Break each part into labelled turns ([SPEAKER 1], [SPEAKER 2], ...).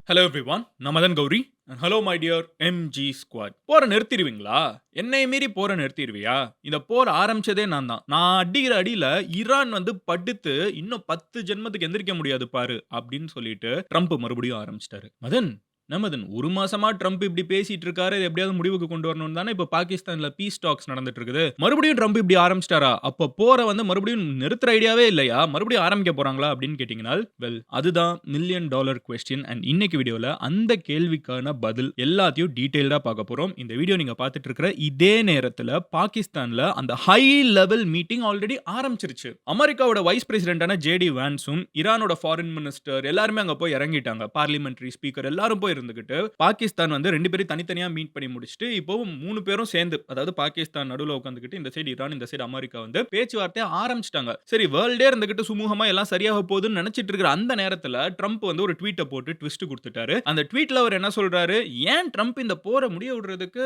[SPEAKER 1] Hello everyone, நான் Madan Gauri. Hello my dear MG squad. போரை நிறுத்திடுவீங்களா? என்னைய மீறி போரை நிறுத்திடுவியா? இந்த போர் ஆரம்பிச்சதே நான் தான். நான் அடிக்கிற அடியில ஈரான் வந்து படுத்து இன்னும் 10 ஜென்மத்துக்கு எந்திரிக்க முடியாது பாரு அப்படின்னு சொல்லிட்டு ட்ரம்ப் மறுபடியும் ஆரம்பிச்சிட்டாரு. மதன், என்ன மதன், ஒரு மாசமா ட்ரம்ப் இப்படி பேசிட்டு இருக்காரு. இதை எப்படியாவது முடிவுக்கு கொண்டு வரணும்னு தானே இப்ப பாகிஸ்தான்ல பீஸ் டாக்ஸ் நடந்துட்டு இருக்குது. மறுபடியும் ட்ரம்ப் இப்படி ஆரம்பிச்சிட்டாரா? அப்ப போரை வந்து மறுபடியும் நிறுத்துற ஐடியாவே இல்லையா? மறுபடியும் ஆரம்பிக்க போறாங்களா அப்படின்னு கேட்டீங்கன்னா, வெல், அதுதான் மில்லியன் டாலர் கொஸ்டின். அண்ட் இன்னைக்கு வீடியோல அந்த கேள்விக்கான பதில் எல்லாத்தையும் டீடைல்டா பார்க்க போறோம். இந்த வீடியோ நீங்க பார்த்துட்டு இருக்கிற இதே நேரத்துல பாகிஸ்தான்ல அந்த ஹை லெவல் மீட்டிங் ஆல்ரெடி ஆரம்பிச்சிருச்சு. அமெரிக்காவோட வைஸ் பிரசிடென்டான ஜேடி வான்ஸும் ஈரானோட ஃபாரின் மினிஸ்டர் எல்லாருமே அங்க போய் இறங்கிட்டாங்க. பார்லிமெண்டரி ஸ்பீக்கர் எல்லாரும் போய் இருந்துகிட்டு பாகிஸ்தான் வந்து 2 பேரும் தனித்தனியா மீட் பண்ணி முடிச்சுட்டு இப்போ 3 பேரும் சேர்ந்து, அதாவது பாகிஸ்தான் நடுவுல உட்கார்ந்துகிட்டு இந்த சைடு ஈரான், இந்த சைடு அமெரிக்கா வந்து பேச்சுவார்த்தையை ஆரம்பிச்சிட்டாங்க. சரி, வேர்ல்டே இருந்துகிட்டு சுமூகமா எல்லாம் சரியாக போகுதுன்னு நினைச்சிட்டு இருக்கிற அந்த நேரத்துல ட்ரம்ப் வந்து ஒரு ட்வீட்டை போட்டு ட்விஸ்ட் கொடுத்துட்டாரு. அந்த ட்வீட்ல அவர் என்ன சொல்றாரு? ஏன் ட்ரம்ப் இந்த போரை முடிய விடுறதுக்கு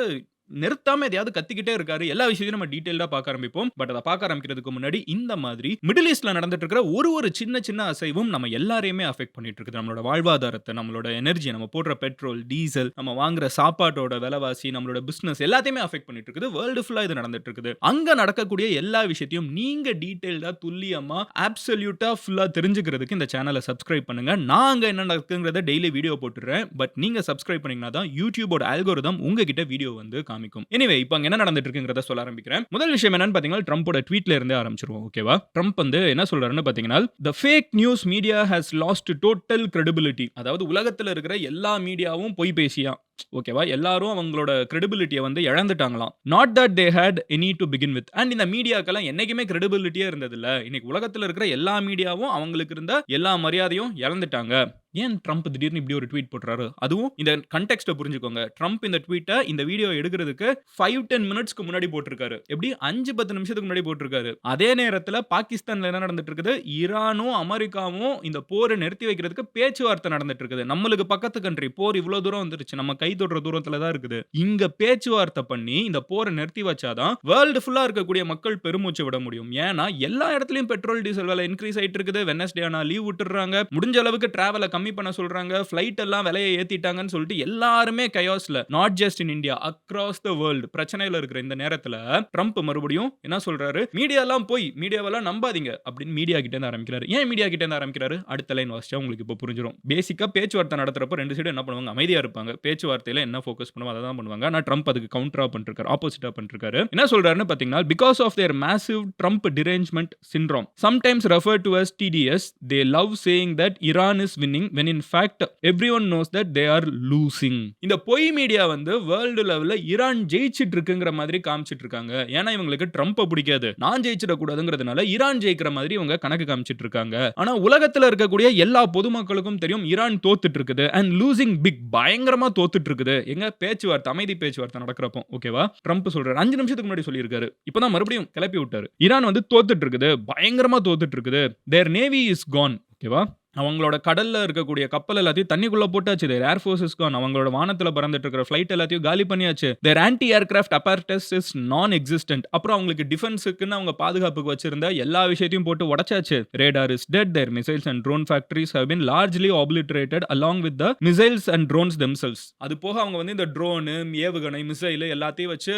[SPEAKER 1] நிறுத்தாம எதையாவது கத்திக்கிட்டே இருக்காரு? எல்லா விஷயத்தையும் நம்ம டீடைல்டா பார்க்க ஆரம்பிப்போம். பட் அதை பார்க்க ஆரம்பிக்கிறதுக்கு முன்னாடி இந்த மாதிரி மிடில் ஈஸ்ட்ல நடந்துட்டு இருக்கிற ஒரு சின்ன சின்ன அசைவும் நம்ம எல்லாரையுமே அஃபெக்ட் பண்ணிட்டு இருக்குது. நம்மளோட வாழ்வாதாரத்தை, நம்மளோட எனர்ஜி, நம்ம போடுற பெட்ரோல், டீசல், நம்ம வாங்குற சாப்பாட்டோட விலைவாசி, நம்மளோட பிசினஸ் எல்லாத்தையுமே அஃபெக்ட் பண்ணிட்டு இருக்குது. வேர்ல்டு ஃபுல்லா இது நடந்துட்டு இருக்குது. அங்க நடக்கக்கூடிய எல்லா விஷயத்தையும் நீங்க டீடைல்டா, துல்லியமா, அப்சல்யூட்டா ஃபுல்லா தெரிஞ்சுக்கிறதுக்கு இந்த சேனலை சப்ஸ்கிரைப் பண்ணுங்க. நான் அங்க என்ன நடக்குங்கிறத டெய்லி வீடியோ போட்டுறேன். பட் நீங்க சப்ஸ்கிரைப் பண்ணீங்கன்னா தான் யூடியூபோட அல்கோரிதம் உங்ககிட்ட வீடியோ வந்து காமிக்கும். எனிவே, இப்போ அங்க என்ன நடந்துட்டு இருக்குங்கிறத சொல்ல ஆரம்பிக்கிறேன். முதல் விஷயம் என்னன்னு பாத்தீங்கன்னா, ட்ரம்போட ட்வீட்ல இருந்தே ஆரம்பிச்சிருவோம். ஓகேவா? ட்ரம்ப் வந்து என்ன சொல்றாருன்னு பாத்தீங்கன்னா, the fake news media has lost total credibility. அதாவது உலகத்துல இருக்கிற எல்லா மீடியாவும் பொய் பேசியா. ஓகேவா? எல்லாரும் அவங்களோட கிரெடிபிலிட்டியை வந்து இழந்துட்டாங்களாம். Not that they had any to begin with. And இந்த மீடியாக்கெல்லாம் என்னைக்குமே கிரெடிபிலிட்டியே இருந்ததில்ல. இன்னைக்கு உலகத்துல இருக்கிற எல்லா மீடியாவும் அவங்களுக்கு இருந்த எல்லா மரியாதையும் இழந்துட்டாங்க. ஏன் ட்ரம்ப் திடீர்னு இப்படி ஒரு ட்வீட் போடுறாரு? அதுவும் இந்த கண்டெக்ஸ்ட புரிஞ்சுக்கோங்க. ட்ரம்ப் இந்த ட்வீட்டை, இந்த வீடியோ எடுக்கிறதுக்கு 5-10 மினிட்ஸ்க்கு முன்னாடி போட்டிருக்காரு. எப்படி 5-10 நிமிஷத்துக்கு முன்னாடி போட்டிருக்காரு. அதே நேரத்துல பாகிஸ்தான்ல என்ன நடந்துட்டு இருக்குது? ஈரானும் அமெரிக்காவும் இந்த போரை நிறுத்தி வைக்கிறதுக்கு பேச்சுவார்த்தை நடந்துட்டு இருக்குது. நம்மளுக்கு பக்கத்து கண்ட்ரி போர் இவ்வளவு தூரம் வந்துருச்சு. நம்ம கை தொடுற தூரத்துல தான் இருக்குது. இங்க பேச்சுவார்த்தை பண்ணி இந்த போரை நிறுத்தி வச்சாதான் வேர்ல்டு ஃபுல்லா இருக்கக்கூடிய மக்கள் பெருமூச்சு விட முடியும். ஏன்னா எல்லா இடத்துலயும் பெட்ரோல் டீசல் விலை இன்க்ரீஸ் ஆயிட்டு இருக்குது. வெட்னஸ்டே ஆனா லீவ் விட்டுறாங்க. முடிஞ்ச அளவுக்கு டிராவலை கம்மி பண்ண சொல்றாங்க. ஃளைட் எல்லாம் விலையை ஏத்திட்டாங்கன்னு சொல்லிட்டு எல்லாருமே கயாஸ்ல, not just in India, across the world பிரச்சனையில இருக்கிற இந்த நேரத்துல ட்ரம்ப் மறுபடியும் என்ன சொல்றாரு? மீடியா எல்லாம் போய் மீடியாவெல்லாம் நம்பாதீங்க அப்படின்னு மீடியா கிட்ட இருந்து ஆரம்பிக்கிறாரு. ஏன் மீடியா கிட்ட இருந்து ஆரம்பிக்கிறாரு? அடுத்த லைன் வாசிச்சா உங்களுக்கு இப்போ புரிஞ்சிடும். பேசிக்கா பேச்சுவார்த்தை நடத்துறப்ப ரெண்டு சைடு என்ன பண்ணுவாங்க? அமைதியா இருப்பாங்க. பேச்சுவார்த்தையில என்ன ஃபோக்கஸ் பண்ணுவோம் அதை தான் பண்ணுவாங்க. ஆனா ட்ரம்ப் அதுக்கு கவுண்டரா பண்ணிருக்காரு, ஆப்போசிட்டா பண்ணிருக்காரு. என்ன சொல்றாருன்னு பாத்தீங்கன்னா, because of their massive Trump derangement syndrome, sometimes referred to as TDS, they love saying that Iran is winning when in fact everyone knows that they are losing. இந்த பொய் மீடியா வந்து வேர்ல்டு லெவல்ல ஈரான் ஜெயிச்சிட்டு இருக்குங்கிற மாதிரி காமிச்சிட்டு இருக்காங்க. ஏன்னா இவங்களுக்கு ட்ரம்ப்பை பிடிக்காது. நான் ஜெயிச்சிட கூடாதுங்கிறதுனால ஈரான் ஜெயிக்கிற மாதிரி இவங்க கணக்கு காமிச்சிட்டு இருக்காங்க. ஆனா உலகத்துல இருக்கக்கூடிய எல்லா பொதுமக்களுக்கும் தெரியும் ஈரான் தோத்துட்டு இருக்குது. அண்ட் லூசிங் பிக், பயங்கரமா தோத்துட்டு இருக்குது. எங்க பேச்சுவார்த்தை, அமைதி பேச்சுவார்த்தை நடக்கிறப்போ. ஓகேவா? ட்ரம்ப் சொல்றாரு. 5 நிமிஷத்துக்கு முன்னாடி சொல்லியிருக்காரு. இப்பதான் மறுபடியும் கிளப்பி விட்டாரு. ஈரான் வந்து தோத்துட்டு இருக்குது, பயங்கரமா தோத்துட்டு இருக்குது. their navy is gone. ஓகேவா? அவங்களோட கடல்ல இருக்கக்கூடிய கப்பல் எல்லாத்தையும் தண்ணிக்குள்ள போட்டாச்சு. their air force is gone. அவங்களோட வானத்துல பறந்துட்டு இருக்கிற ஃளைட் எல்லாத்தையும் காலி பண்ணியாச்சு. their anti aircraft apparatus is non existent. அப்புறம் அவங்களுக்கு டிஃபென்ஸ்க்குன்னு அவங்க பாதுகாப்புக்கு வச்சிருந்த எல்லா விஷயத்தையும் போட்டு உடைச்சாச்சு. radar is dead. their missiles and drone factories have been largely obliterated along with the missiles and drones themselves. அது போக அவங்க வந்து இந்த ட்ரோன், ஏவுகணை, மிசைல் எல்லாத்தையும் வச்சு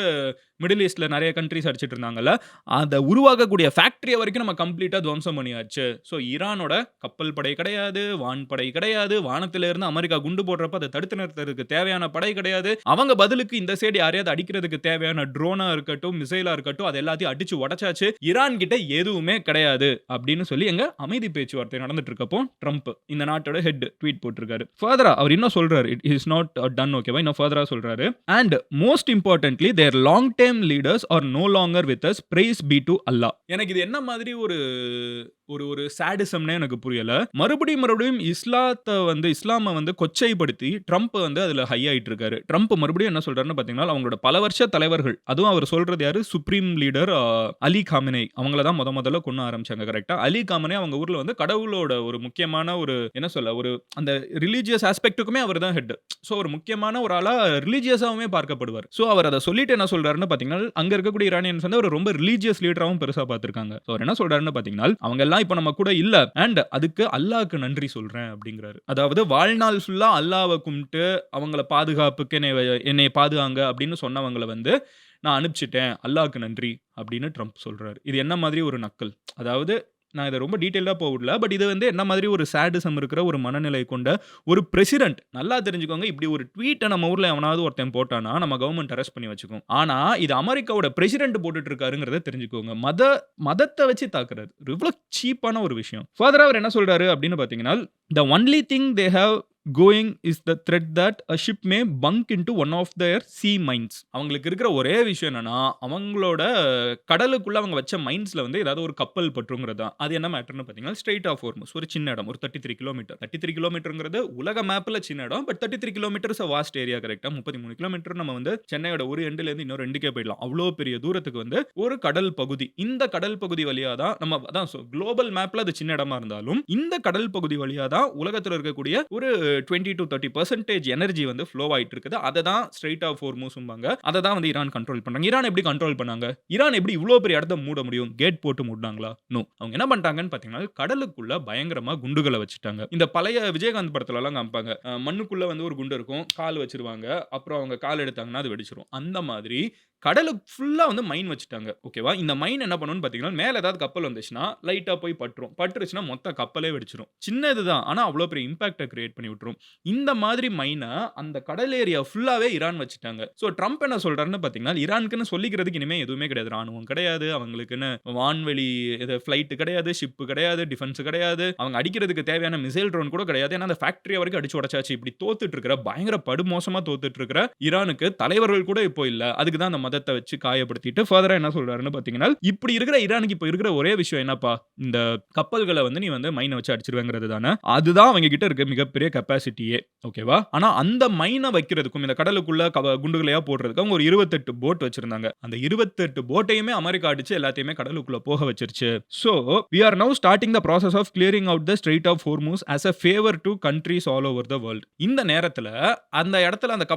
[SPEAKER 1] மிடில் ஈஸ்ட்ல நிறைய கண்ட்ரிஸ் அடிச்சிட்டு இருந்தாங்கல்ல, அதை உருவாக்கக்கூடிய ஃபேக்டரி வரைக்கும் நம்ம கம்ப்ளீட்டா துவம்சம் பண்ணியாச்சு. ஸோ ஈரானோட கப்பல் படை கிடையாது, வான்படை கிடையாது, வானத்தில இருந்து அமெரிக்கா குண்டு போடுறப்ப அதை தடுத்து நிறுத்துறதுக்கு தேவையான படை கிடையாது. அவங்க பதிலுக்கு இந்த சைடு யாரையாவது அடிக்கிறதுக்கு தேவையான ட்ரோனா இருக்கட்டும், மிசைலா இருக்கட்டும், அது எல்லாத்தையும் அடிச்சு உடைச்சாச்சு. ஈரான் கிட்ட எதுவுமே கிடையாது அப்படின்னு சொல்லி எங்க அமைதி பேச்சுவார்த்தை நடந்துட்டு இருக்கப்போ ட்ரம்ப், இந்த நாட்டோட ஹெட், ட்வீட் போட்டிருக்காரு. ஃபர்தரா அவர் இன்னும் சொல்றாரு, இட் இஸ் நாட் டன். ஓகேவா? இன்னும் ஃபர்தரா சொல்றாரு. And most importantly their long time leaders are no longer with us, praise be to Allah. எனக்கு இது என்ன மாதிரி ஒரு சாடிசம்னே எனக்கு புரியல. மறுபடியும் இஸ்லாமை வந்து கொச்சைப்படுத்தி ட்ரம்ப் வந்து அதுல ஹை ஆயிட்டு இருக்காரு. ட்ரம்ப் மறுபடியும் என்ன சொல்றாருன்னு பாத்தீங்கன்னா, அவங்களோட பல வருஷ தலைவர்கள், அதுவும் அவர் சொல்றது யாரு? சுப்ரீம் லீடர் அலி காமனே. அவங்கள தான் முதல்ல கொண்டு ஆரம்பிச்சாங்க. கரெக்டா? அலி காமனே அவங்க ஊர்ல வந்து கடவுளோட ஒரு முக்கியமான என்ன சொல்ல, அந்த ரிலீஜியஸ் ஆஸ்பெக்ட்டுக்குமே அவர் தான் ஹெட். சோ ஒரு முக்கியமான ஒரு ஆளா ரிலீஜியஸாவுமே பார்க்கப்படுவார். சோ அவர் அதை சொல்லிட்டு என்ன சொல்றாருன்னு பாத்தீங்கன்னா, அங்க இருக்கக்கூடிய ஈரானியன்ஸ் வந்து அவர் ரொம்ப ரிலீஜியஸ் லீடராவும் பெருசா பார்த்திருக்காங்க. சோ அவர் என்ன சொல்றாருன்னு பாத்தீங்கன்னா, அவங்க எல்லாம் இப்ப நம்ம கூட இல்ல, அண்ட் அதுக்கு அல்லாஹ் அல்லாஹ்க்கு நன்றி சொல்றேன் அப்படிங்கிறாரு. அதாவது வாழ்நாள் ஃபுல்லா அல்லாஹ்வ கும்பிட்டு அவங்கள பாதுகாப்புக்கு என்னைய பாதுகாங்க அப்படின்னு சொன்னவங்கள வந்து நான் அனுப்பிச்சுட்டேன். அல்லாஹ்க்கு நன்றி அப்படின்னு ட்ரம்ப் சொல்றாரு. இது என்ன மாதிரி ஒரு நக்கல். அதாவது நான் இத ரொம்ப டீட்டெயில்டா போவிடல. பட் இது வந்து என்ன மாதிரி ஒரு சாடிசம் இருக்கிற ஒரு மனநிலை கொண்ட ஒரு பிரசிடென்ட். நல்லா தெரிஞ்சுக்கோங்க. இப்படி ஒரு ட்வீட்ட நம்ம ஊர்ல எவனாவது ஒருத்தன் போட்டான்னா, நம்ம கவர்ன்மென்ட் அரெஸ்ட் பண்ணி வச்சுக்கும். ஆனா, இது அமெரிக்காவோட பிரசிடென்ட் போட்டுட்டு இருக்காருங்கிறத தெரிஞ்சுக்கோங்க. மதத்த வச்சு தாக்குறாரு. இவ்ளோ சீப்பான ஒரு விஷயம். ஃபர்தரா அவர் என்ன சொல்றாரு அப்படின்னு பார்த்தீங்கன்னா, "The only thing they have going is the threat that a ship may bunk into one of their sea mines." அவங்களுக்கு இருக்கிற ஒரே விஷயம் என்னன்னா, அவங்களோட கடலுக்குள்ள அவங்க வச்ச மைன்ஸ்ல வந்து ஏதாவது ஒரு கப்பல் பற்றுங்கிறது தான். அது என்ன மேட்டர்ன்னு பார்த்தீங்கன்னா, ஸ்ட்ரெய்ட் ஆஃப் ஹோர்முஸ் ஒரு சின்ன இடம். ஒரு 33 கிலோமீட்டர். 33 கிலோமீட்டர்ங்கிறது உலக மேப்ல சின்ன இடம். But 33 kilometre is a vast area கரெக்ட்டா. 33 கிலோமீட்டர் நம்ம வந்து சென்னையோட ஒரு எண்டுல இருந்து இன்னொரு எண்டுக்கே போயிடலாம். அவ்ளோ பெரிய தூரத்துக்கு வந்து ஒரு கடல் பகுதி. இந்த கடல் பகுதி வழியா தான் நம்ம அதான் குளோபல் மேப்ல அது சின்ன இடமா இருந்தாலும், இந்த கடல் பகுதி வழியா தான் உலகத்துல இருக்கக்கூடிய ஒரு 20-30% எனர்ஜி வந்து ஃப்ளோ ஆயிட்டு இருக்குது. அத தான் ஸ்ட்ரெய்ட் ஆஃப் ஹோர்முஸ்ம்பாங்க. அத தான் வந்து ஈரான் கண்ட்ரோல் பண்றாங்க. ஈரான் எப்படி கண்ட்ரோல் பண்ணாங்க? ஈரான் எப்படி இவ்ளோ பெரிய இடத்த மூட முடியும்? கேட் போட்டு மூடுனாங்களா? நோ. அவங்க என்ன பண்ணிட்டாங்கன்னு பார்த்தீங்கன்னா, கடலுக்குள்ள பயங்கரமா குண்டுகள வச்சுட்டாங்க. இந்த பழைய விஜயகாந்த் படத்துலலாம் காமிப்பாங்க. மண்ணுக்குள்ள வந்து ஒரு குண்டு இருக்கும். கால் வச்சிருவாங்க. அப்புறம் அவங்க கால் எடுத்தாங்கன்னா அது வெடிச்சிரும். அந்த மாதிரி கடலுக்கு ஃபுல்லா வந்து மைன் வச்சுட்டாங்க. ஓகேவா? இந்த மைன் என்ன பண்ணும்னு பார்த்தீங்கன்னா, மேல ஏதாவது கப்பல் வந்துச்சுன்னா, லைட்டா போய் பட்டுரும். பட்டுருச்சுன்னா மொத்த கப்பலே வெடிச்சிரும். சின்ன இதுதான். ஆனா அவ்ளோ பெரிய இம்பாக்ட்ட கிரியேட் பண்ணி விட்டுரும். இந்த மாதிரி மைன அந்த கடல் ஏரியா ஃபுல்லாவே ஈரான் வச்சுட்டாங்க. சோ ட்ரம்ப் என்ன சொல்றாருன்னு பார்த்தீங்கன்னா, ஈரானுக்குன்னு சொல்லிக்கிறதுக்கு இனிமே எதுவுமே கிடையாது. ராணுவம் கிடையாது. அவங்களுக்குன்னு வான்வெளி ஃபிளைட் கிடையாது. ஷிப் கிடையாது. டிஃபென்ஸ் கிடையாது. அவங்க அடிக்கிறதுக்கு தேவையான மிசைல் ட்ரோன் கூட கிடையாது. ஏன்னா அந்த ஃபேக்டரிய வரைக்கும் அடிச்சு உடைச்சாச்சு. இப்படி தோத்துட்டு இருக்கிற பயங்கர படுமோசமா தோத்துட்டு இருக்கிற ஈரானுக்கு தலைவர்கள் கூட இப்போ இல்ல. அதுக்கு தான் அந்த மதத்த வச்சு காயப்படுத்திட்டு ஃபர்தரா என்ன சொல்றாருன்னு பார்த்தீங்கன்னா, இப்படி இருக்கிற ஈரானுக்கு இப்ப இருக்கிற ஒரே விஷயம் என்னப்பா? இந்த கப்பல்கள வந்து நீ வந்து மைன வச்சு அடிச்சிருவேங்கிறது தானே. அதுதான் அவங்க கிட்ட இருக்க மிகப்பெரிய கெப்பாசிட்டியே. ஓகேவா? ஆனா அந்த மைன வைக்கிறதுக்கும் இந்த கடலுக்குள்ள குண்டுகளையா போடுறதுக்கு அவங்க ஒரு 28 போட் வச்சிருந்தாங்க. அந்த 28 போட்டையுமே அமெரிக்கா அடிச்சு எல்லாத்தையுமே கடலுக்குள்ள போக வச்சிருச்சு. So we are now starting the process of clearing out the Strait of Hormuz as a favor to countries all over the world. இந்த நேரத்துல அந்த இடத்துல அந்த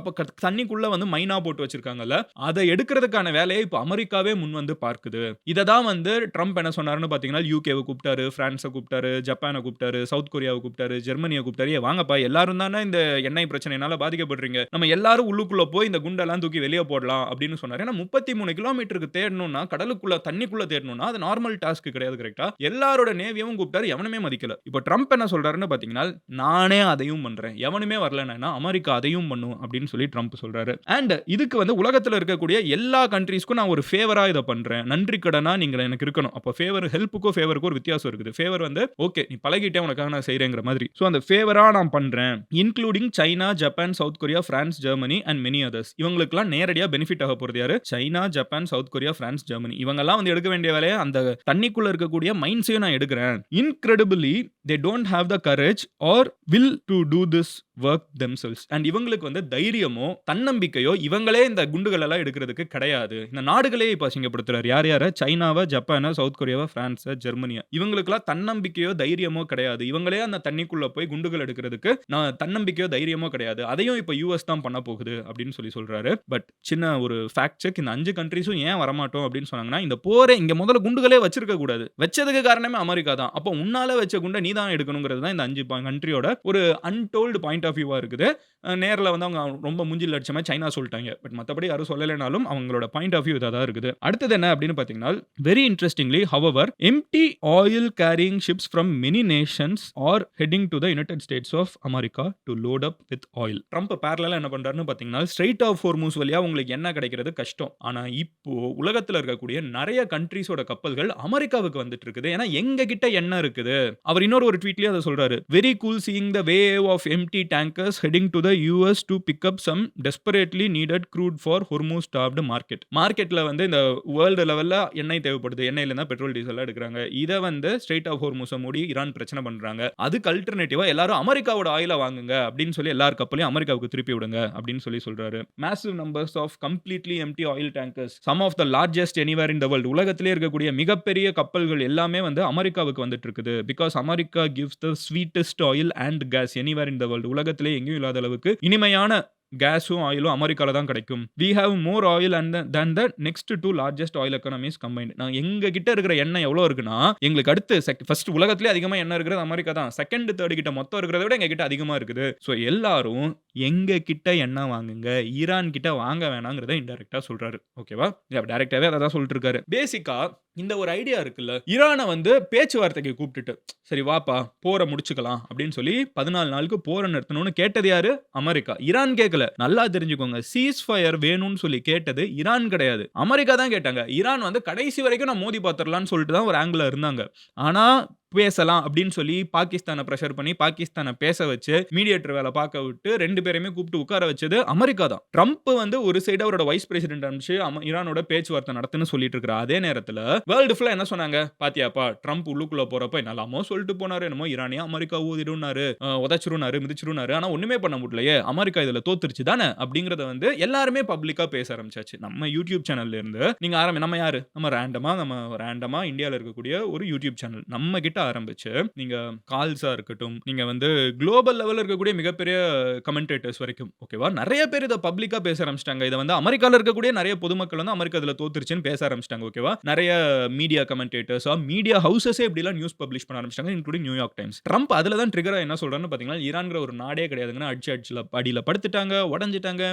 [SPEAKER 1] தண்ணிக்குள்ள வந்து மைனா போட்டு வச்சிருக்காங்கல்ல, அத எடுக்கிறதுக்கான வேலையை இப்ப அமெரிக்காவே முன் வந்து பார்க்குது. இத தான் வந்து ட்ரம்ப் என்ன சொன்னாருன்னு பார்த்தீங்கன்னா, யுகேவ கூப்பிட்டாரு, பிரான்ஸ கூப்பிட்டாரு, ஜப்பான கூப்பிட்டாரு, சவுத் கொரியாவ கூப்பிட்டாரு, ஜெர்மனிய கூப்பிட்டாரு. வாங்கப்பா எல்லாரும் தானே இந்த எண்ணெய் பிரச்சனையினால பாதிக்கப்படுறீங்க. நம்ம எல்லாரும் உள்ளுக்குள்ள போய் இந்த குண்டெல்லாம் தூக்கி வெளிய போடலாம் அப்படின்னு சொன்னாரு. ஏன்னா 33 கிலோமீட்டருக்கு தேடணும்னா, கடலுக்குள்ள தண்ணிக்குள்ள தேடணும்னா அது நார்மல் டாஸ்க் கிடையாது கரெக்ட்டா? எல்லாரோட நேவியவும் கூப்பிட்டாரு. எவனுமே மதிக்கல. இப்ப ட்ரம்ப் என்ன சொல்றாருன்னு பார்த்தீங்கன்னா, நானே அதையும் பண்றேன். எவனுமே வரலன்னா அமெரிக்கா அதையும் பண்ணும் அப்படின்னு சொல்லி ட்ரம்ப் சொல்றாரு. அண்ட் இதுக்கு வந்து உலகத்துல இருக்கக்கூடிய எல்லா கண்ட்ரீஸ்க்கும் நான் ஒரு ஃபேவரா இத பண்றேன். நன்றி கடனா நீங்க எனக்கு இருக்கணும். அப்ப ஃபேவர் ஹெல்ப்க்கும் ஃபேவருக்கும் ஒரு வித்தியாசம் இருக்குது. ஃபேவர் வந்து ஓகே நீ பழகிட்டே உனக்காக நான் செய்றேங்கிற மாதிரி. சோ அந்த ஃபேவரா நான் பண்றேன். Including China, Japan, south Korea, France, Germany and many others. இவங்களுக்குலாம் நேரடியா பெனிஃபிட் ஆக போறது யாரு? China, Japan, south Korea, France, Germany. இவங்கலாம் வந்து எடுக்க வேண்டிய வேலைய அந்த தண்ணிக்குள்ள இருக்கக்கூடிய மைன்ஸையும் நான் எடுக்கிறேன். இன்கிரெடிபிலி they don't have the courage or will to do this work themselves. And இவங்களுக்கு வந்து தைரியமோ தன்னம்பிக்கையோ இவங்களே இந்த குண்டுகள் எல்லாம் எடுக்கிறதுக்கு கிடையாது. இந்த நாடுகளே இப்ப அசிங்கப்படுத்துறாரு. யார் யார? சைனாவ, ஜப்பான, சவுத் கொரியாவ, பிரான்ஸ, ஜெர்மனிய. இவங்களுக்கெல்லாம் தன்னம்பிக்கையோ தைரியமோ கிடையாது. இவங்களே அந்த தண்ணிக்குள்ள போய் குண்டுகள் எடுக்கிறதுக்கு தன்னம்பிக்கையோ தைரியமோ கிடையாது. அதையும் இப்ப யுஎஸ் தான் பண்ண போகுது அப்படின்னு சொல்றாரு. பட் சின்ன ஒரு ஃபேக்ட் செக், இந்த 5 கண்ட்ரீஸும் ஏன் வரமாட்டோம் அப்படின்னு சொன்னாங்கன்னா, இந்த போரே இங்க முதல்ல குண்டுகளே வச்சிருக்க கூடாது. வச்சதுக்கு காரணமே அமெரிக்கா தான். அப்ப உன்னால வச்ச குண்ட நீ தான் எடுக்கணும்ங்கிறது தான் இந்த 5 கண்ட்ரியோட ஒரு அன்டோல்டு பாயிண்ட் ஆஃப் வியூவா இருக்குது. நேர்ல வந்து அவங்க ரொம்ப மூஞ்சில அடிச்ச மாதிரி சைனா சொல்லிட்டாங்க. பட் மத்தபடி யாரும் சொல்லலைனாலும் அவங்களோட பாயிண்ட் ஆஃப் வியூ இதா தான் இருக்குது. அடுத்தது என்ன அப்படின்னு பார்த்தீங்கன்னா, very interestingly however empty oil carrying ships from many nations are heading to the United States of America to load up with oil. Trump பேரலலா என்ன பண்றாருன்னு பார்த்தீங்கன்னா, ஸ்ட்ரெய்ட் ஆஃப் ஹோர்முஸ் வழியா உங்களுக்கு எண்ணெய் கிடைக்கிறது கஷ்டம். ஆனா இப்போ உலகத்துல இருக்கக்கூடிய நிறைய கண்ட்ரீஸோட கப்பல்கள் அமெரிக்காவுக்கு வந்துட்டு இருக்குது. ஏன்னா எங்க கிட்ட எண்ணெய் இருக்குது. அவர் இன்னொரு ஒரு ட்வீட்லயே அதை சொல்றாரு. Very cool seeing the wave of empty tankers heading to the US to pick up some desperately needed crude for Hormuz stopped market. மார்க்கெட்ல வந்து இந்த வேர்ல்டு லெவல்ல எண்ணெய் தேவைப்படுது. எண்ணெயில இருந்தா பெட்ரோல் டீசல் எடுக்கிறாங்க. இதை வந்து ஸ்ட்ரெய்ட் ஆஃப் ஹோர்முஸை மூடி ஈரான் பிரச்சனை பண்றாங்க. அதுக்கு அல்டர்னேட்டிவா எல்லாரும் அமெரிக்காவோட ஆயில வாங்குங்க அப்படின்னு சொல்லி எல்லார் கப்பலையும் அமெரிக்காவுக்கு திருப்பி விடுங்க அப்படின்னு சொல்றாரு. Massive numbers of completely empty oil tankers, some of the largest anywhere in the world. உலகத்திலே இருக்கக்கூடிய மிகப்பெரிய கப்பல்கள் எல்லாமே வந்து அமெரிக்காவுக்கு வந்துட்டு இருக்குது. Because America gives the sweetest oil and gas anywhere in the world. உலகத்திலே எங்கேயும் இல்லாத அளவுக்கு இனிமையான கேஸும், ஆயிலும் அமெரிக்கால தான் கிடைக்கும். We have more oil than the next 2 largest oil economies combined. எங்க கிட்ட இருக்கிற எண்ணெய் எவ்வளோ இருக்குன்னா, எங்களுக்கு அடுத்து ஃபர்ஸ்ட் உலகத்திலேயே அதிகமா எண்ணெய் இருக்கிறது அமெரிக்கா தான். செகண்ட், தேர்ட் கிட்ட மொத்தம் இருக்கிறத விட எங்க கிட்ட அதிகமா இருக்குது. சோ எல்லாரும் எங்க கிட்ட எண்ணெய் வாங்குங்க. ஈரான் கிட்ட வாங்க வேணாங்கிறத இன்டைரக்ட்டா சொல்றாரு. ஓகேவா? டைரக்ட்டாவே அத தான் சொல்லிட்டு இருக்காரு. பேசிக்கா இந்த ஒரு ஐடியா இருக்குல்ல. ஈரான வந்து பேச்சுவார்த்தைக்கு கூப்பிட்டுட்டு, "சரி வாப்பா, போர முடிச்சுக்கலாம்" அப்படின்னு சொல்லி 14 நாளுக்கு போர நிறுத்தணும்னு கேட்டது யாரு? அமெரிக்கா. ஈரான் கேட்கல. நல்லா தெரிஞ்சுக்கோங்க. சீஸ் ஃபயர் வேணும்னு சொல்லி கேட்டது ஈரான் கிடையாது. அமெரிக்கா தான் கேட்டாங்க. ஈரான் வந்து கடைசி வரைக்கும் நான் மோதி பார்த்துரலாம்னு சொல்லிட்டு தான் ஒரு ஆங்கிள்ல இருந்தாங்க. ஆனா பேசலாம் அப்படின்னு சொல்லி பாகிஸ்தான பிரஷர் பண்ணி பாகிஸ்தான பேச வச்சு மீடியேட்டர் வேலை பார்க்க விட்டு 2 பேரையுமே கூப்பிட்டு உட்கார வச்சது அமெரிக்கா தான். ட்ரம்ப் வந்து ஒரு சைடு அவரோட வைஸ் பிரசிடென்ட் அனுப்பிச்சு ஈரானோட பேச்சுவார்த்தை நடத்துன்னு சொல்லிட்டு இருக்கிற அதே நேரத்துல வேர்ல்டு ஃபுல்லா என்ன சொன்னாங்க? பாத்தியாப்பா ட்ரம்ப் உள்ளுக்குள்ள போறப்ப என்னலாமோ சொல்லிட்டு போனாரு. என்னமோ ஈரானியா அமெரிக்கா ஊதிடுனாரு, உதைச்சிருனாரு, மிதிச்சிருனாரு. ஆனா ஒண்ணுமே பண்ண முடியலையே. அமெரிக்கா இதுல தோத்துருச்சு தானே அப்படிங்கறத வந்து எல்லாருமே பப்ளிக்கா பேச ஆரம்பிச்சாச்சு. நம்ம யூடியூப் சேனல்ல இருந்து நீங்க நம்ம யாரு? நம்ம ரேண்டமா இந்தியால இருக்கக்கூடிய ஒரு யூடியூப் சேனல். நம்ம கிட்ட ஆரம்பிச்சு நீங்க கால்ஸா இருக்கட்டும், நீங்க வந்து குளோபல் லெவல்ல இருக்கக்கூடிய மிகப்பெரிய கமெண்டேட்டர்ஸ் வரைக்கும் ஓகேவா, நிறைய பேர் இத பப்ளிக்கா பேச ஆரம்பிச்சிட்டாங்க. இத வந்து அமெரிக்கால இருக்கக்கூடிய நிறைய பொதுமக்கள் வந்து அமெரிக்கா இதுல தோத்துருச்சுன்னு பேச ஆரம்பிச்சிட்டாங்க. ஓகேவா, நிறைய மீடியா கமெண்டேட்டர்ஸ், மீடியா ஹவுசஸே இப்படிலாம் நியூஸ் பப்ளிஷ் பண்ண ஆரம்பிச்சிட்டாங்க, இன்க்ளூடிங் நியூயார்க் டைம்ஸ். ட்ரம்ப் அதுல தான் ட்ரிகரா என்ன சொல்றாருன்னு பாத்தீங்கன்னா, ஈரான்ங்கிற ஒரு நாடே கிடையாதுங்க, அடிச்சு அடியில படுத்துட்டாங்க, உடைஞ்சிட்டாங்க,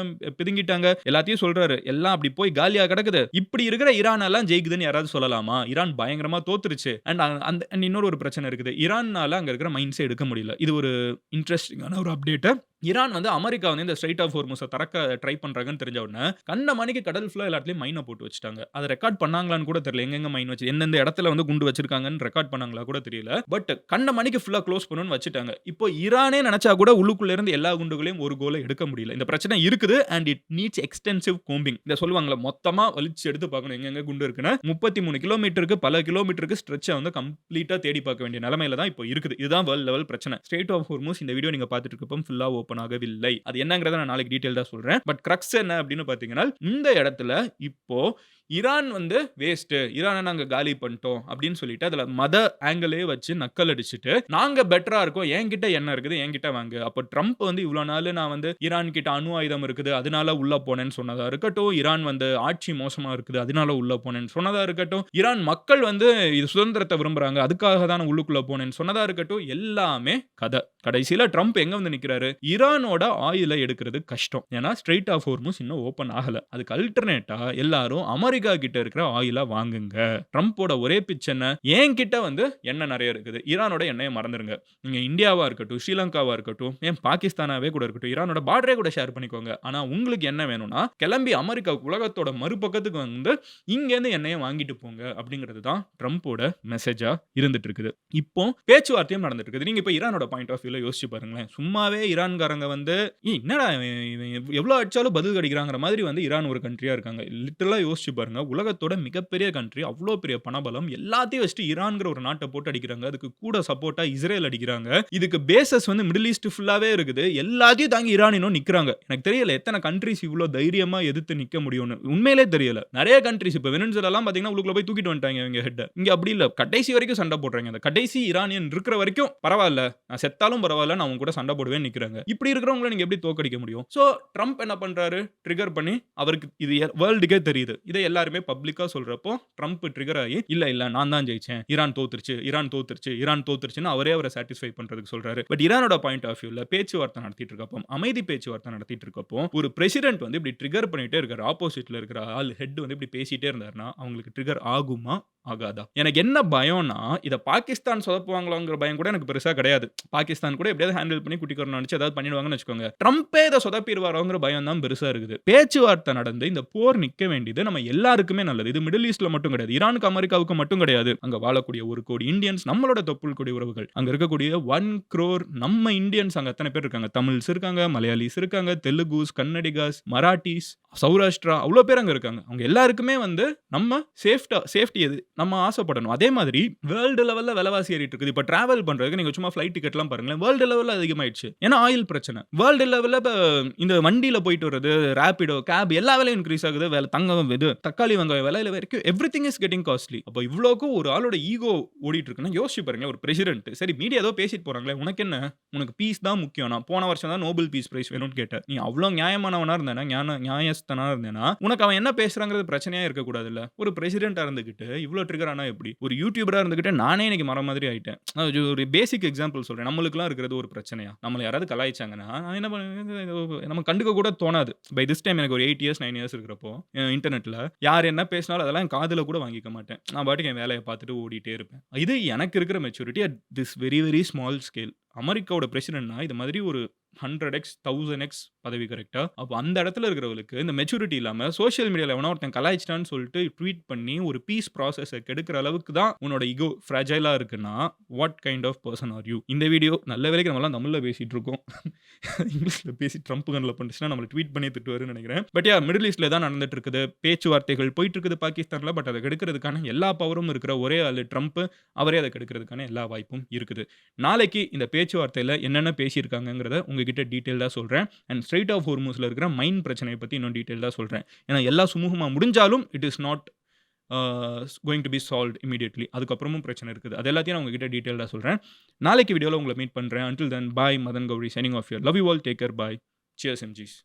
[SPEAKER 1] பிதுங்கிட்டாங்க, எல்லாத்தையும் சொல்றாரு. எல்லாம் அப்படி போய் காலியா கிடக்குது. இப்படி இருக்கிற ஈரான் எல்லாம் ஜெயிக்குதுன்னு யாராவது சொல்லலாமா? ஈரான் பயங்கரமா தோத்துருச்சு. அண்ட் இன்னொரு ஒரு பிரச்சனை இருக்குது. ஈரான்னால அங்க இருக்கிற மைன்ஸே எடுக்க முடியல. இது ஒரு இன்ட்ரஸ்டிங்கான ஒரு அப்டேட். ஈரான் வந்து அமெரிக்கா வந்து இந்த ஸ்ட்ரெய்ட் ஆஃப் ஹோர்முஸ திறக்க ட்ரை பண்றாங்கன்னு தெரிஞ்ச உடனே கண்ட மணிக்கு கடல் ஃபுல்லா எல்லா இடத்துலயும் மைன போட்டு வச்சுட்டாங்க. அத ரெக்கார்ட் பண்ணாங்களான்னு கூட தெரியல. எங்கெங்க மைன் வச்சு எந்தெந்த இடத்துல வந்து குண்டு வச்சிருக்காங்கன்னு ரெக்கார்ட் பண்ணாங்களா கூட தெரியல. பட் கண்ட மணிக்கு ஃபுல்லா க்ளோஸ் பண்ணனும்னு வச்சுட்டாங்க. இப்போ ஈரானே நினைச்சா கூட உள்ளுக்குள்ள இருந்து எல்லா குண்டுகளையும் ஒரு கோல எடுக்க முடியல. இந்த பிரச்சனை இருக்குது and it needs extensive combing. இத சொல்லுவாங்கல, மொத்தமா வலிச்சு எடுத்து பார்க்கணும் எங்கெங்க குண்டு இருக்குன்னு. 33 கிலோமீட்டருக்கு பல கிலோமீட்டருக்கு ஸ்ட்ரெட்ச வந்து கம்ப்ளீட்டா தேடி பார்க்க வேண்டிய நிலைமையில தான் இப்போ இருக்குது. இதுதான் வேர்ல்ட் லெவல் பிரச்சனை. ஸ்ட்ரெய்ட் ஆஃப் ஹோர்முஸ் இந்த வீடியோ நீங்க பார்த்துட்டு இருக்கப்போ ஃபுல்லா ஓபன் ஆகவில்லை. அது என்னங்கறத நான் நாளைக்கு டீடைலா சொல்றேன். பட் கிரக்ஸ் என்ன அப்படின்னு பாத்தீங்கன்னா, இந்த இடத்துல இப்போ ஈரான் வந்து வேஸ்ட், ஈரானை நாங்க காலி பண்ணிட்டோம் அப்படின்னு சொல்லிட்டு அதுல மத ஆங்கிளே வச்சு நக்கல் அடிச்சுட்டு, நாங்க பெட்டரா இருக்கோம், என்கிட்ட என்ன இருக்குது, என்கிட்ட வாங்க. அப்ப ட்ரம்ப் வந்து இவ்வளவு நாள் நான் வந்து ஈரான் கிட்ட அணு ஆயுதம் இருக்குது, அதனால உள்ள போனேன்னு சொன்னதா இருக்கட்டும், ஈரான் வந்து ஆட்சி மோசமா இருக்குது, அதனால உள்ள போனேன்னு சொன்னதா இருக்கட்டும், ஈரான் மக்கள் வந்து இது சுதந்திரத்தை விரும்புறாங்க, அதுக்காக தான் உள்ளுக்குள்ள போனேன்னு சொன்னதா இருக்கட்டும், எல்லாமே கதை. கடைசியில ட்ரம்ப் எங்க வந்து நிக்கிறாரு? ஈரானோட ஆயிலை எடுக்கிறது கஷ்டம். ஏன்னா ஸ்ட்ரெய்ட் ஆஃப் ஹோர்முஸ் இன்னும் ஓபன் ஆகல. அதுக்கு அல்டர்னேட்டா எல்லாரும் அமெரிக்கா கிட்ட இருக்கிற ஆயில வாங்குங்க. ட்ரம்போட ஒரே பிட்ச் என்ன? என்கிட்ட வந்து எண்ணெய் நிறைய இருக்குது, ஈரானோட எண்ணெயை மறந்துருங்க. நீங்க இந்தியாவா இருக்கட்டும், ஸ்ரீலங்காவா இருக்கட்டும், ஏன் பாகிஸ்தானாவே கூட இருக்கட்டும், ஈரானோட பார்டரே கூட ஷேர் பண்ணிக்கோங்க. ஆனா உங்களுக்கு என்ன வேணும்னா கிளம்பி அமெரிக்கா உலகத்தோட மறுபக்கத்துக்கு வந்து இங்க இருந்து எண்ணெயை வாங்கிட்டு போங்க அப்படிங்கிறது தான் ட்ரம்போட மெசேஜா இருந்துட்டு இருக்குது. இப்போ பேச்சுவார்த்தையும் நடந்துட்டு இருக்குது. நீங்க இப்ப ஈரானோட பாயிண்ட் ஆஃப் வியூல யோசிச்சு பாருங்களேன். சும்மாவே ஈரான்காரங்க வந்து என்னடா எவ்வளவு அடிச்சாலும் பதில் கிடைக்கிறாங்கிற மாதிரி வந்து ஈரான் ஒரு கண்ட்ரியா இருக்காங்க. லிட்டரலா யோசிச்சு பாருங்க. உலகத்தோட மிகப்பெரிய கண்ட்ரி, அவ்வளோ பெரிய பணபலம், எல்லாத்தையும் வச்சுட்டு ஈரான்ங்கிற ஒரு நாட்டை போட்டு அடிக்கிறாங்க. அதுக்கு கூட சப்போர்ட்டா இஸ்ரேல் அடிக்கிறாங்க. இதுக்கு பேசஸ் வந்து மிடில் ஈஸ்ட் ஃபுல்லாவே இருக்குது. எல்லாத்தையும் தாங்கி ஈரான் இன்னும் நிக்கிறாங்க. எனக்கு தெரியல எத்தனை கண்ட்ரிஸ் இவ்வளோ தைரியமா எதிர்த்து நிக்க முடியும்னு. உண்மையிலே தெரியல. நிறைய கண்ட்ரிஸ் இப்ப வெனிசுலாலாம் பாத்தீங்கன்னா உள்ளுக்குள்ள போய் தூக்கிட்டு வந்துட்டாங்க இவங்க ஹெட். இங்க அப்படி இல்ல. கடைசி வரைக்கும் சண்டை போடுறாங்க. அந்த கடைசி ஈரானியன் இருக்கிற வரைக்கும் பரவாயில்ல, நான் செத்தாலும் பரவாயில்ல, நான் அவங்க கூட சண்டை போடுவேன் நிக்கிறாங்க. இப்படி இருக்கிறவங்களை நீங்க எப்படி தோக்கடிக்க முடியும்? சோ ட்ரம்ப் என்ன பண்றாரு? ட்ரிகர் பண்ணி அவருக்கு இது வேர்ல்டுக்கே தெரியுது. இதை எல்லாருமே பப்ளிக்கா சொல்றப்போ ட்ரம்ப் ட்ரிகர் ஆகி இல்ல நான் தான் ஜெயிச்சேன், ஈரான் தோத்துருச்சுன்னு அவரை சாட்டிஸ்ஃபை பண்றதுக்கு சொல்றாரு. பட் ஈரானோட பாயிண்ட் ஆஃப் வியூல பேச்சுவார்த்தை நடத்திட்டு இருக்கப்போ, அமைதி பேச்சுவார்த்தை நடத்திட்டு இருக்கப்போ, ஒரு பிரசிடென்ட் வந்து இப்படி ட்ரிகர் பண்ணிட்டே இருக்காரு. ஆப்போசிட்ல இருக்கிற ஆள் ஹெட் வந்து இப்படி பேசிட்டே இருந்தாருன்னா அவங்களுக்கு ட்ரிகர் ஆகுமா ஆகாதா? எனக்கு என்ன பயம்னா, இத பாகிஸ்தான் சொதப்புவாங்களோங்கிற பயம் கூட எனக்கு பெருசா கிடையாது. பாகிஸ்தான் கூட எப்படியாவது ஹேண்டில் பண்ணி குட்டிக்கரணம் நினைச்சு ஏதாவது பண்ணிடுவாங்கன்னு வச்சுக்கோங்க. ட்ரம்பே இதை சொதப்பிடுவாரோங்கிற பயம் தான் பெருசா இருக்குது. பேச்சுவார்த்தை நடந்து இந்த போர் நிக்க வேண்டியது நம்ம எல்லாருக்குமே நல்லது. இது மிடில் ஈஸ்ட்ல மட்டும் கிடையாது, ஈரானுக்கு அமெரிக்காவுக்கு மட்டும் கிடையாது. அங்க வாழக்கூடிய 1 கோடி இந்தியன்ஸ், நம்மளோட தொப்புள் கொடி உறவுகள், அங்க இருக்கக்கூடிய 1 crore நம்ம இந்தியன்ஸ் அங்க எத்தனை பேர் இருக்காங்க? தமிழ்ஸ் இருக்காங்க, மலையாளிஸ் இருக்காங்க, தெலுங்குஸ், கன்னடிகாஸ், மராட்டிஸ், சௌராஷ்டிரா, அவ்வளோ பேர் அங்க இருக்காங்க. அவங்க எல்லாருக்குமே வந்து நம்ம சேஃப்டி எது நம்ம ஆசைப்படணும். அதே மாதிரி வேர்ல்டு லெவல்ல விலைவாசி ஏறிட்டு இருக்குது. இப்ப டிராவல் பண்றதுக்கு நீங்க சும்மா ஃப்ளைட் டிக்கெட்லாம் பாருங்களேன். வேர்ல்டு லெவல்ல அதிகமாயிடுச்சு. ஏன்னா ஆயில் பிரச்சனை. வேர்ல்டு லெவல்ல இப்ப இந்த வண்டியில போயிட்டு வர்றது, ராபிடோ, கேப் எல்லா விலையும் இன்கிரீஸ் ஆகுது. தங்கம் இது தக்காளி வெங்காயம் விலையில வரைக்கும் எவ்ரிதிங் இஸ் கெட்டிங் காஸ்ட்லி. அப்ப இவ்ளோக்கும் ஒரு ஆளோட ஈகோ ஓடிட்டு இருக்குன்னா யோசிச்சு பாருங்களேன். ஒரு பிரசிடென்ட் சரி மீடியா ஏதோ பேசிட்டு போறாங்களே, உனக்கு என்ன? உனக்கு பீஸ் தான் முக்கியம். நான் போன வருஷம் தான் நோபல் பீஸ் பிரைஸ் வேணும்னு கேட்டேன். நீ அவ்ளோ நியாயமானவனா இருந்தேனா, நியாயஸ்தனா இருந்தேனா, உனக்கு அவன் என்ன பேசுறாங்கிறது பிரச்சனையா இருக்கக்கூடாதுல்ல. ஒரு பிரசிடென்ட்டா இருந்துகிட்டு இவ்ளோ ட்ரிகர் ஆனா எப்படி? ஒரு யூடியூபரா இருந்துகிட்டு நானே இன்னைக்கு மரம் மாதிரி ஆயிட்டேன். அது ஒரு பேசிக் எக்ஸாம்பிள் சொல்றேன். நம்மளுக்குலாம் இருக்கிறது ஒரு பிரச்சனையா? நம்மள யாராவது கலாய்ச்சாங்கன்னா, நான் என்ன பண்ணுவேன் நம்ம கண்டுக்க கூட தோணாது. பை திஸ் டைம் எனக்கு ஒரு 8 இயர்ஸ் 9 இயர்ஸ் இருக்கிறப்போ இன்டர்நெட்ல யார் என்ன பேசினாலும் அதெல்லாம் என் காதுல கூட வாங்கிக்க மாட்டேன். நான் பாட்டுக்கு என் வேலைய பார்த்துட்டு ஓடிட்டே இருப்பேன். இது எனக்கு இருக்கிற maturity at this very very small scale. அமெரிக்காவோட பிரசிடென்ட்னா இது மாதிரி ஒரு 100x 1000x பதவி கரெக்ட்டா? அப்ப அந்த இடத்துல இருக்கிறவங்களுக்கு இந்த மெச்சூரிட்டி இல்லாம சோசியல் மீடியால எவனோ ஒருத்தன் கலாய்ச்சிட்டான்னு சொல்லிட்டு ட்வீட் பண்ணி ஒரு பீஸ் ப்ராசஸ கெடுக்கிற அளவுக்கு தான் உன்னோட ஈகோ ஃப்ராஜைலா இருக்குன்னா, what kind of person are you? இந்த வீடியோ நல்ல வேளைக்கு நம்மலாம் தமிழ்ல பேசிட்டு இருக்கோம். இங்கிலீஷ்ல பேசி ட்ரம்ப் கண்ல பட்டுச்சுன்னா நம்மள ட்வீட் பண்ணி திட்டுவாருன்னு நினைக்கிறேன். பட் மிடில் ஈஸ்ட்ல தான் நடந்துட்டு இருக்குது. பேச்சுவார்த்தைகள் போயிட்டு இருக்குது பாகிஸ்தான்ல. பட் அத கெடுக்கிறதுக்கான எல்லா பவரும் இருக்கிற ஒரே ஆளு ட்ரம்ப். அவரே அத கெடுக்கிறதுக்கான எல்லா வாய்ப்பும் இருக்குது. நாளைக்கு இந்த பேச்சுவார்த்தையில என்னென்ன பேசியிருக்காங்கங்கிறத உங்ககிட்ட டீட்டெயில்டா சொல்றேன். அண்ட் ஸ்ட்ரெய்ட் ஆஃப் ஹோர்முஸ்ல இருக்கிற மைன் பிரச்சனைய பத்தி இன்னும் டீட்டெயில்டா சொல்றேன். ஏன்னா எல்லாம் சுமூகமா முடிஞ்சாலும் it is not going to be solved immediately. அதுக்கப்புறமும் பிரச்சனை இருக்குது. அது எல்லாத்தையும் நான் உங்ககிட்ட டீட்டெயில்டா சொல்றேன். நாளைக்கு வீடியோல உங்கள மீட் பண்றேன். Until then bye. Madan Gauri signing off here. Love you all. Take care. Bye. Cheers எம்ஜிஸ்.